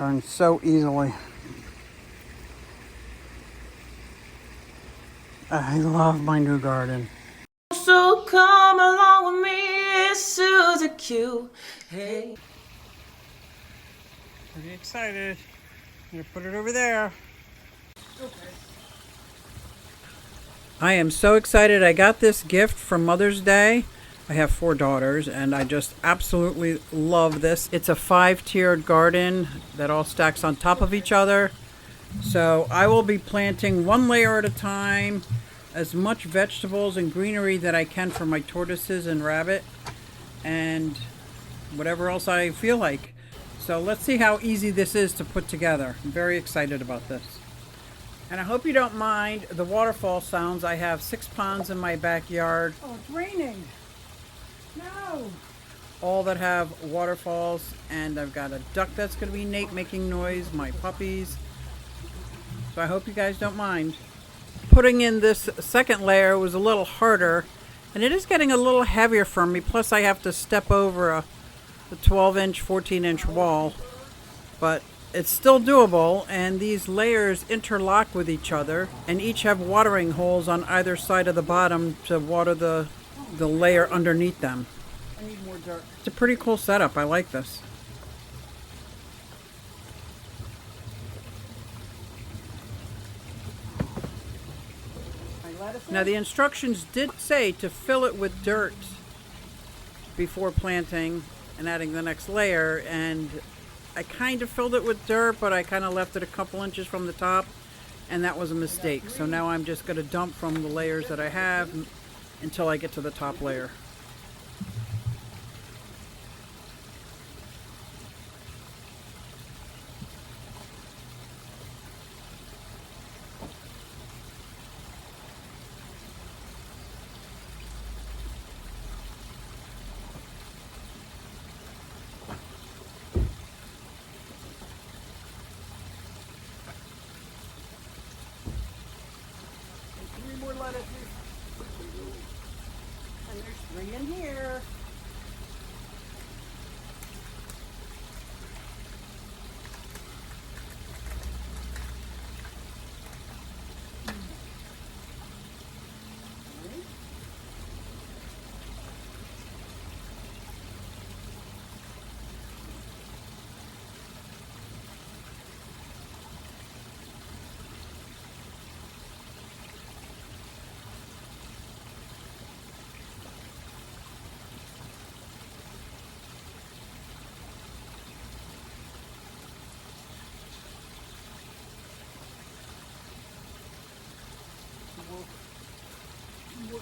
turns so easily. I love my new garden. So come along with me, it's SuzyQue. Hey. Pretty excited. I'm gonna put it over there. Okay. I am so excited. I got this gift for Mother's Day. I have 4 daughters and I just absolutely love this. It's a 5-tiered garden that all stacks on top of each other. So I will be planting 1 layer at a time, as much vegetables and greenery that I can for my tortoises and rabbit, and whatever else I feel like. So let's see how easy this is to put together. I'm very excited about this. And I hope you don't mind the waterfall sounds. I have 6 ponds in my backyard. Oh, it's raining. No. All that have waterfalls, and I've got a duck that's going to be making noise, my puppies. So I hope you guys don't mind. Putting in this second layer was a little harder, and it is getting a little heavier for me. Plus I have to step over a 12-inch, 14-inch wall, but it's still doable, and these layers interlock with each other and each have watering holes on either side of the bottom to water the layer underneath them. I need more dirt. It's a pretty cool setup. I like this. Now the instructions did say to fill it with dirt before planting and adding the next layer, and I kind of filled it with dirt, but I kind of left it a couple inches from the top, and that was a mistake. So now I'm just going to dump from the layers that I have until I get to the top layer. And there's 3 in here.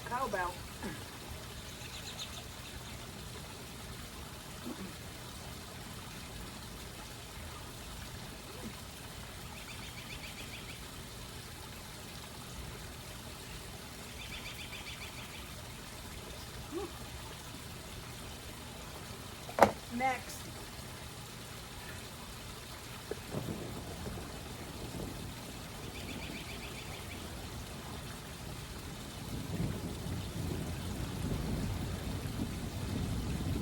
How about? Next.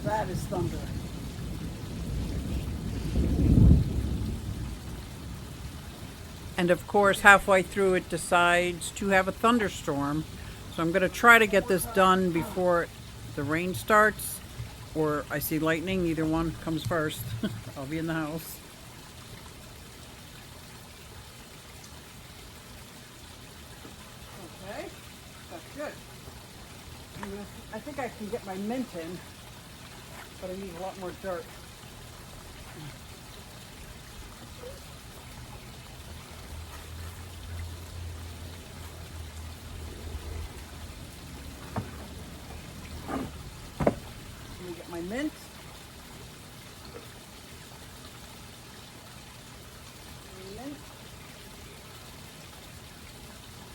That is thunder. And of course, halfway through it decides to have a thunderstorm. So I'm going to try to get this done before the rain starts, or I see lightning. Either one comes first. I'll be in the house. Okay, that's good. I think I can get my mint in, but I need a lot more dirt. Let me get my mint. Mint.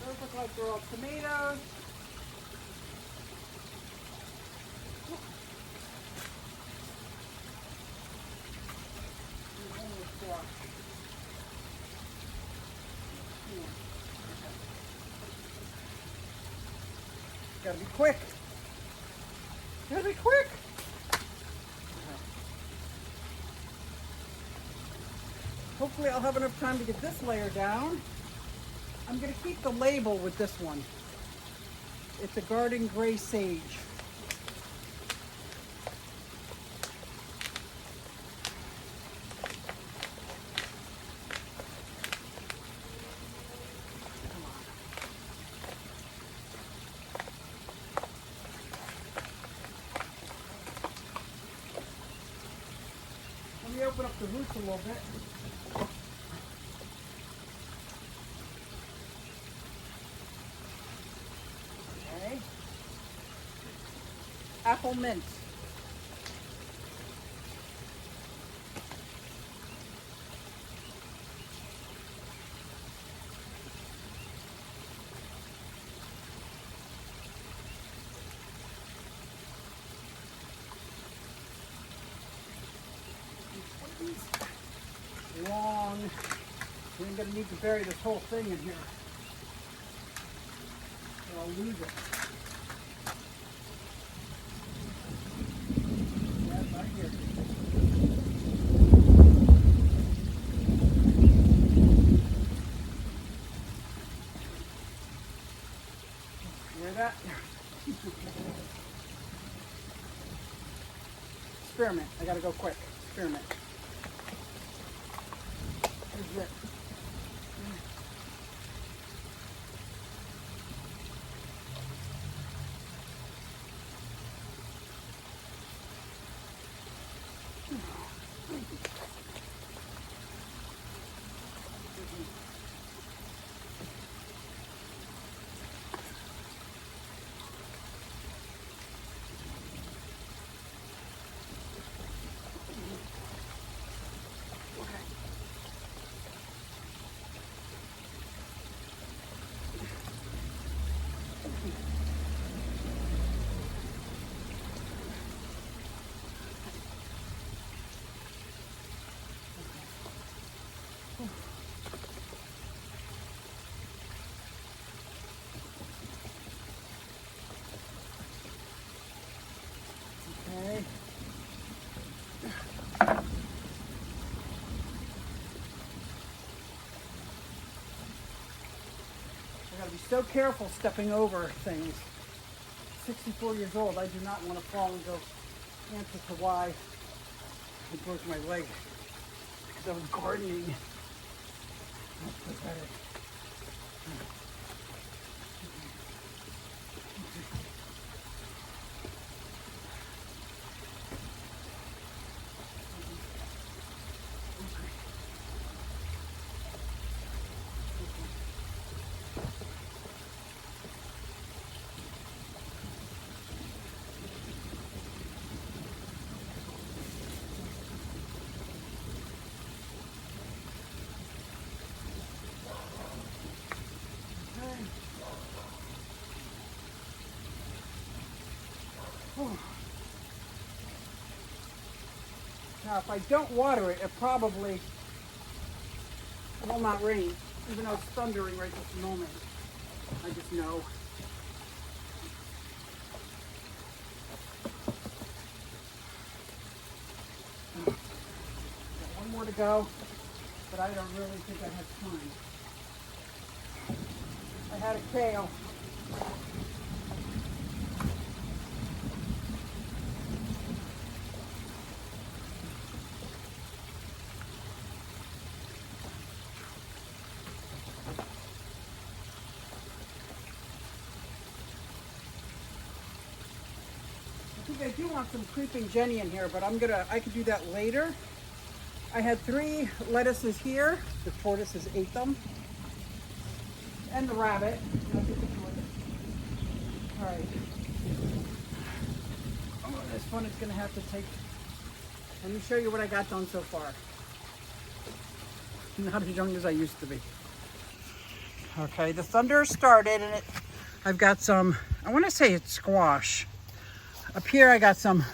Those look like they're all tomatoes. Gotta be quick. Gotta be quick. Hopefully I'll have enough time to get this layer down. I'm going to keep the label with this one. It's a garden gray sage. Let me open up the roots a little bit. Okay. Apple mint. Long. We're going to need to bury this whole thing in here. Or I'll lose it. Yeah, right here. Hear that? Experiment. I got to go quick. Experiment. Here's it. Okay. I gotta be so careful stepping over things. 64 years old, I do not want to fall and go answer to why I broke my leg because I was gardening. That's pathetic. Now, if I don't water it, it probably will not rain, even though it's thundering right this moment. I just know. Got one more to go, but I don't really think I have time. I had a kale. I do want some creeping Jenny in here, but I could do that later. I had 3 lettuces here. The tortoises ate them. And the rabbit. All right. Oh, this one is going to have to take... Let me show you what I got done so far. Not as young as I used to be. Okay, the thunder started, and I've got some, I want to say it's squash. Up here I got some,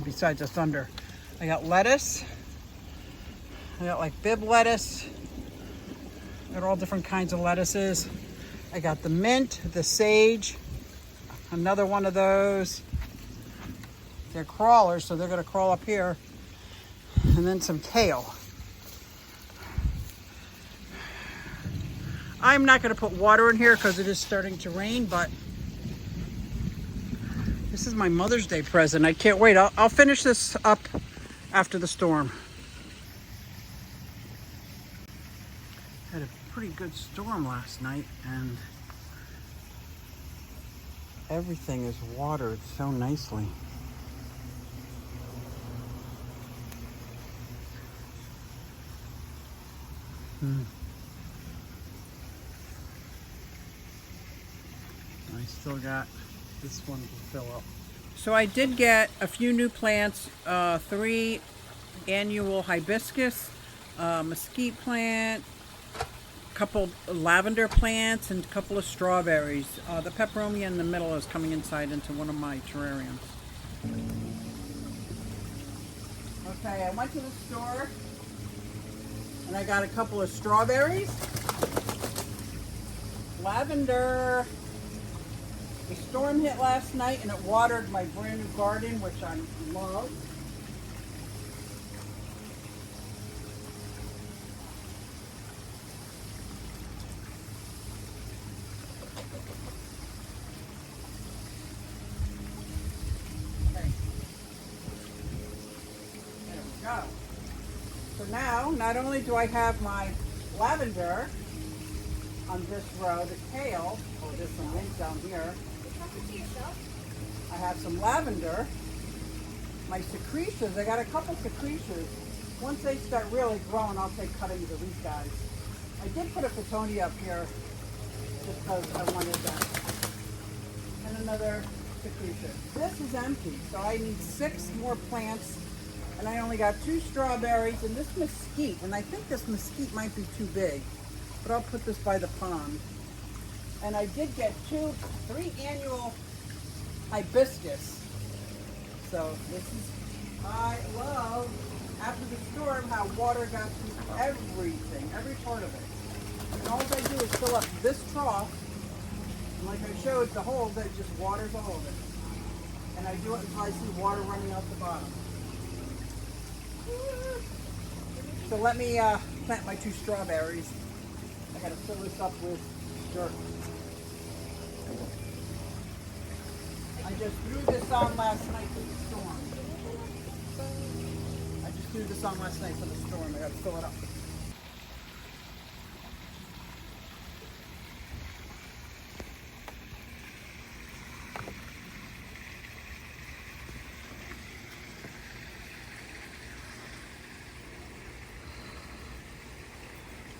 besides the thunder, I got lettuce. I got like bib lettuce. Got all different kinds of lettuces. I got the mint, the sage, another one of those. They're crawlers, so they're gonna crawl up here. And then some kale. I'm not going to put water in here because it is starting to rain, but this is my Mother's Day present. I can't wait. I'll finish this up after the storm. Had a pretty good storm last night, and everything is watered so nicely. I still got this one to fill up. So I did get a few new plants, 3 annual hibiscus, mesquite plant, a couple lavender plants, and a couple of strawberries. The peperomia in the middle is coming inside into one of my terrariums. Okay, I went to the store and I got a couple of strawberries, lavender. The storm hit last night and it watered my brand new garden, which I love. Okay. There we go. So now, not only do I have my lavender on this row, the kale, oh, there's some mint down here. I have some lavender. My secretias, I got a couple secretias. Once they start really growing, I'll take cuttings of these guys. I did put a petunia up here just because I wanted that. And another secretia. This is empty, so I need 6 more plants. And I only got 2 strawberries and this mesquite. And I think this mesquite might be too big, but I'll put this by the pond. And I did get 3 annual hibiscus. So this is, I love, after the storm, how water got through everything, every part of it. And all I do is fill up this trough, and like I showed, the hole that just waters all of it. And I do it until I see water running out the bottom. So let me plant my 2 strawberries. I gotta fill this up with dirt. I just threw this on last night for the storm. I just threw this on last night for the storm. I gotta fill it up.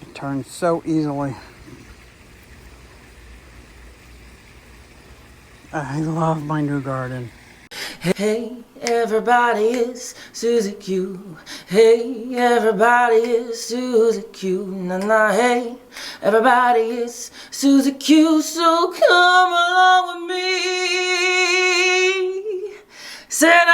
It turns so easily. I love my new garden. Hey, everybody, it's SuzyQue. Hey, everybody, it's SuzyQue. Na na, hey, everybody, it's SuzyQue. So come along with me. Said